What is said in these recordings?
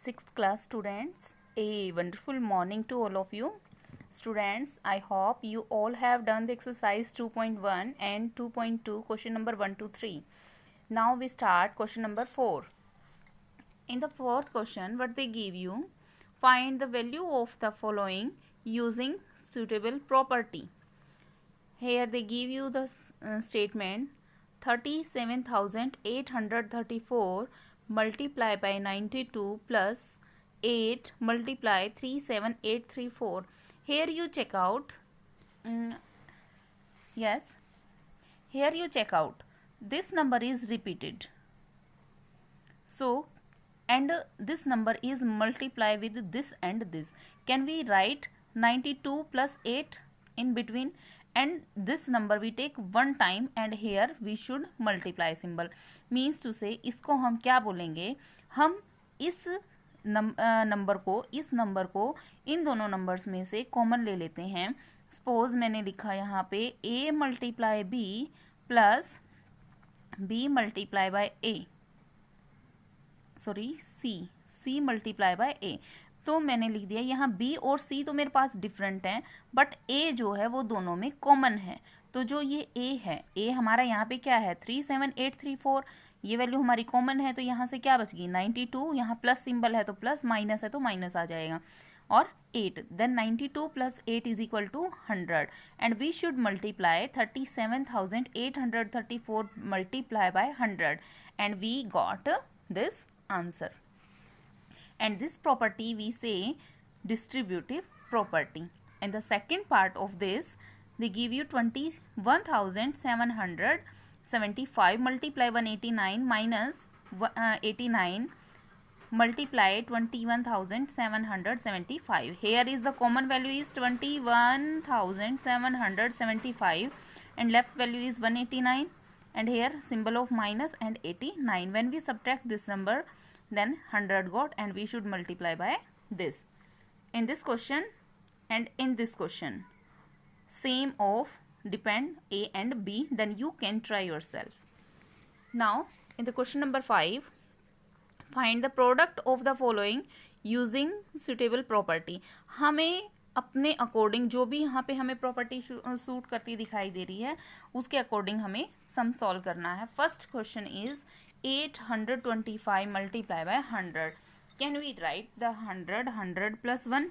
Sixth class students, a wonderful morning to all of you. Students, I hope you all have done the exercise 2.1 and 2.2 question number 1 to 3. Now we start question number 4. In the fourth question, what they give you, find the value of the following using suitable property. Here they give you the statement 37,834 multiply by 92 plus 8 multiply 37834. Here you check out. Yes. Here you check out. This number is repeated. So, and this number is multiply with this and this. Can we write 92 plus 8 in between? And this number we take one time and here we should multiply symbol. Means to say इसको हम क्या बोलेंगे, हम इस number को इन दोनों numbers में से कॉमन ले लेते हैं. सपोज मैंने लिखा यहाँ पे a multiply b plus b multiply by a, sorry c multiply by a. तो मैंने लिख दिया यहाँ b और c तो मेरे पास डिफरेंट हैं, बट a जो है वो दोनों में कॉमन है. तो जो ये a है, a हमारा यहाँ पे क्या है 37834, ये वैल्यू हमारी कॉमन है. तो यहाँ से क्या बच गई 92, यहाँ प्लस सिंबल है तो प्लस, माइनस है तो माइनस आ जाएगा, और 8. Then 92 plus 8 is equal to 100 and we should multiply 37,834 multiply by 100 and we got this answer. And this property we say distributive property. And the second part of this, they give you 21,775 multiply 189 minus 89 multiply 21,775. Here is the common value is 21,775 and left value is 189. And here symbol of minus and 89. When we subtract this number, then 100 got, and we should multiply by this. In this question and in this question, same of depend A and B, then you can try yourself. Now in the question number 5, find the product of the following using suitable property. हमें अपने according जो भी यहाँ पे हमें property suit करती दिखाई दे रही है उसके अकॉर्डिंग हमें सम सॉल्व करना है. First question is 825 multiply by 100. Can we write the 100 plus 1?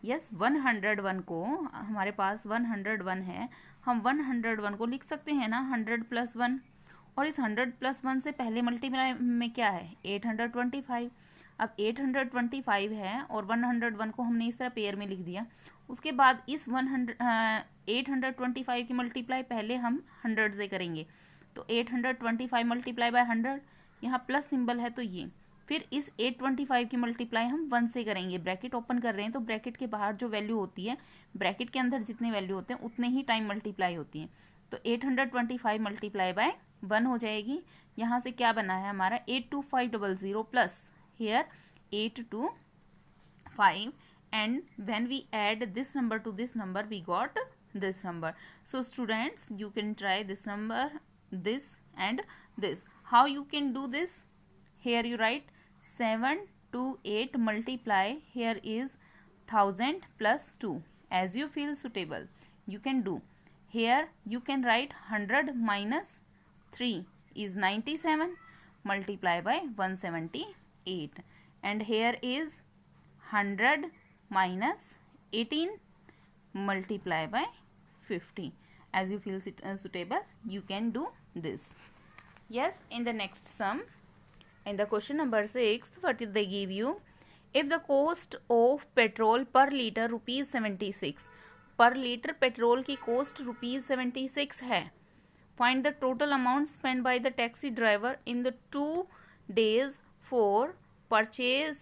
Yes, 101 को हमारे पास 101 है, हम 101 को लिख सकते हैं ना 100 प्लस 1. और इस 100 प्लस 1 से पहले मल्टीप्लाई में क्या है 825. अब 825 है और 101 को हमने इस तरह पेयर में लिख दिया. उसके बाद इस 825 की मल्टीप्लाई पहले हम 100 से करेंगे. तो 825 मल्टीप्लाई बाय 100, यहाँ प्लस सिंबल है तो ये. फिर इस 825 की मल्टीप्लाई हम 1 से करेंगे. ब्रैकेट ओपन कर रहे हैं तो ब्रैकेट के बाहर जो वैल्यू होती है, ब्रैकेट के अंदर जितने वैल्यू होते हैं उतने ही टाइम मल्टीप्लाई होती है. तो 825 मल्टीप्लाई बाय 1 हो जाएगी. यहाँ से क्या बना है हमारा 82500 plus here 825, and when we add this number to this number we got this number. So students, you can try this number, this and this. How you can do this? Here you write 7 to 8 multiply, here is 1000 plus 2. As you feel suitable you can do. Here you can write 100 minus 3 is 97 multiply by 178, and here is 100 minus 18 multiply by 50. As you feel suitable you can do this. Yes, in the next sum, in the question number 6, what did they give you? If the cost of petrol per liter ₹76, per liter petrol की cost ₹76 है, find the total amount spent by the taxi driver in the 2 days for purchase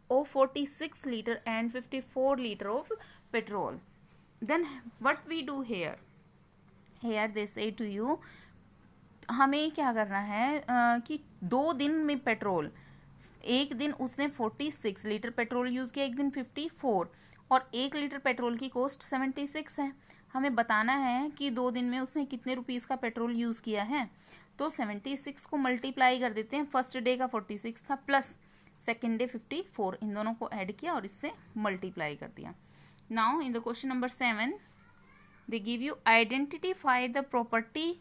of 46 liter and 54 liter of petrol. Then what we do here? Here they say to you, हमें क्या करना है कि 2 दिन में petrol, एक दिन उसने 46 लीटर पेट्रोल यूज़ किया, एक दिन 54, और 1 लीटर पेट्रोल की कॉस्ट 76 है. हमें बताना है कि 2 दिन में उसने कितने रुपीज़ का पेट्रोल यूज़ किया है. तो 76 को मल्टीप्लाई कर देते हैं, फर्स्ट डे का 46 था प्लस सेकेंड डे 54, इन दोनों को ऐड किया और इससे मल्टीप्लाई कर दिया. Now in the question number 7 they give you identify the property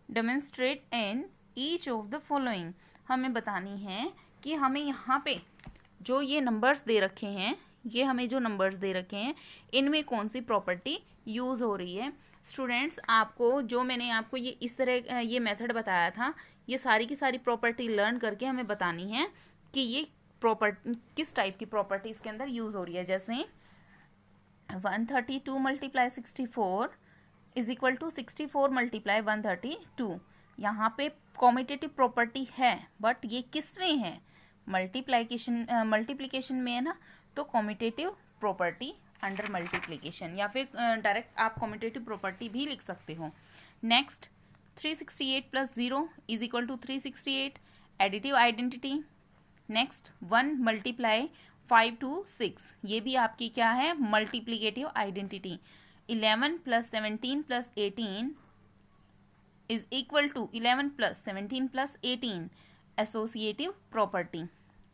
demonstrate in each of the following. हमें बतानी है कि हमें यहाँ पे जो ये नंबर्स दे रखे हैं, ये हमें जो नंबर्स दे रखे हैं, इनमें कौन सी प्रॉपर्टी यूज़ हो रही है. स्टूडेंट्स, आपको जो मैंने आपको ये इस तरह ये मेथड बताया था, ये सारी की सारी प्रॉपर्टी लर्न करके हमें बतानी है कि ये प्रॉपर्टी किस टाइप की प्रॉपर्टी इसके अंदर यूज़ हो रही है. जैसे 132 multiply 64 is equal to 64 multiply 132. यहाँ पे कॉम्यूटेटिव प्रॉपर्टी है, बट ये किस में है, मल्टीप्लिकेशन में है ना, तो कॉम्यूटेटिव प्रॉपर्टी अंडर मल्टीप्लिकेशन, या फिर डायरेक्ट आप कॉम्यूटेटिव प्रॉपर्टी भी लिख सकते हो. Next 368 plus 0 is equal to 368, additive identity. Next 1 multiply 5 to 6, ये भी आपकी क्या है, multiplicative identity. 11 plus 17 plus 18 is equal to 11 plus 17 plus 18, associative property.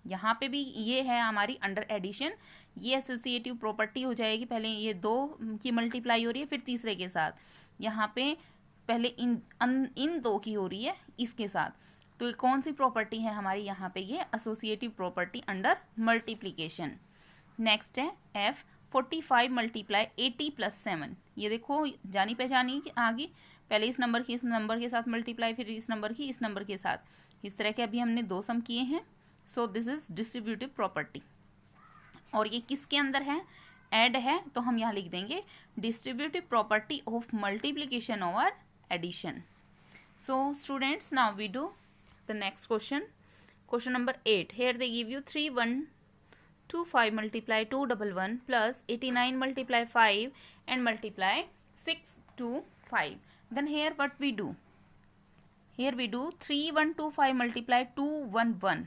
यहाँ पे भी ये है हमारी अंडर एडिशन, ये एसोसिएटिव प्रॉपर्टी हो जाएगी. पहले ये दो की मल्टीप्लाई हो रही है, फिर तीसरे के साथ. यहाँ पे पहले इन दो की हो रही है इसके साथ. तो कौन सी प्रॉपर्टी है हमारी यहाँ पे, ये associative property under multiplication. Next है F 45 मल्टीप्लाई 80 प्लस 7. ये देखो जानी पहचानी आ गई, पहले इस नंबर की इस नंबर के साथ मल्टीप्लाई, फिर इस नंबर की इस नंबर के साथ. इस तरह के अभी हमने दो सम किए हैं. So this is distributive property. और ये किसके अंदर है, ऐड है, तो हम यहाँ लिख देंगे distributive property of multiplication over addition. So students, now we do the next question. Question number 8. Here they give you 3125 multiply 211 plus 89 multiply 5 and multiply 625. Then here what we do? Here we do 3125 multiply 211.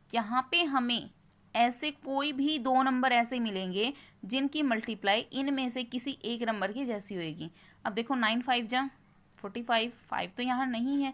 यहाँ पे हमें ऐसे कोई भी दो number ऐसे मिलेंगे जिनकी मल्टीप्लाई इनमें से किसी एक नंबर की जैसी होएगी. अब देखो 9 5 जा 45, 5 तो यहाँ नहीं है,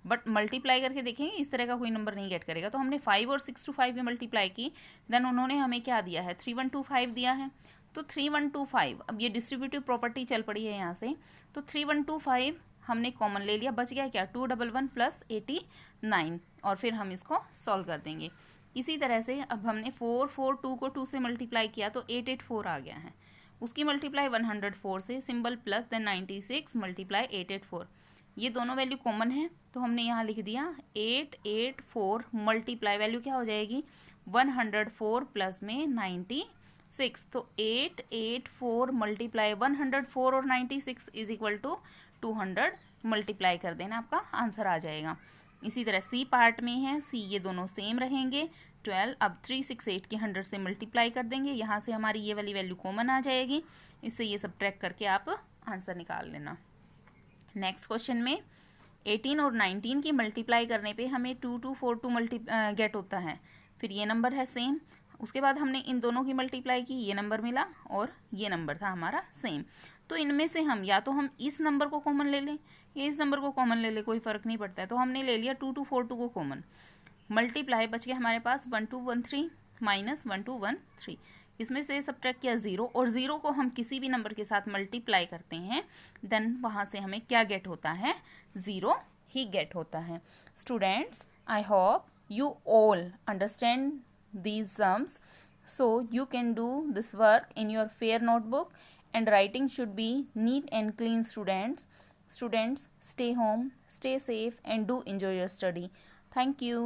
बट मल्टीप्लाई करके देखेंगे इस तरह का कोई नंबर नहीं गेट करेगा. तो हमने 5 और 625 की मल्टीप्लाई की, देन उन्होंने हमें क्या दिया है, 3125 दिया है. तो 3125, अब ये डिस्ट्रीब्यूटिव प्रॉपर्टी चल पड़ी है यहाँ से, तो 3125 हमने कॉमन ले लिया, बच गया क्या 211 प्लस 89, और फिर हम इसको सॉल्व कर देंगे. इसी तरह से अब हमने 442 को 2 से मल्टीप्लाई किया तो 884 आ गया है. उसकी मल्टीप्लाई 104 से, सिंबल प्लस, देन 96 मल्टीप्लाई 884. ये दोनों वैल्यू कॉमन है, तो हमने यहाँ लिख दिया 884 मल्टीप्लाई वैल्यू क्या हो जाएगी 104 प्लस में 96. तो 884 मल्टीप्लाई 104 और 96 इज इक्वल टू 200 मल्टीप्लाई कर देना, आपका आंसर आ जाएगा. इसी तरह सी पार्ट में है, सी ये दोनों सेम रहेंगे. 12, अब 368 के 100 से मल्टीप्लाई कर देंगे, यहाँ से हमारी ये वाली वैल्यू कॉमन आ जाएगी, इससे ये सब्ट्रैक्ट करके आप आंसर निकाल लेना. नेक्स्ट क्वेश्चन में 18 और 19 की मल्टीप्लाई करने पे हमें 2242 गेट होता है. फिर ये नंबर है सेम, उसके बाद हमने इन दोनों की मल्टीप्लाई की, ये नंबर मिला और ये नंबर था हमारा सेम. तो इनमें से हम या तो हम इस नंबर को कॉमन ले लें या इस नंबर को कॉमन ले लें, कोई फ़र्क नहीं पड़ता है. तो हमने ले लिया 2242 को कॉमन, मल्टीप्लाई बच गया हमारे पास 1213 माइनस 1213. इसमें से सब्ट्रैक्ट किया 0, और 0 को हम किसी भी नंबर के साथ मल्टीप्लाई करते हैं, देन वहाँ से हमें क्या गेट होता है, 0 ही गेट होता है. Students, I hope you all understand these sums, so you can do this work in your fair notebook, and writing should be neat and clean. Students, stay home, stay safe, and do enjoy your study. Thank you.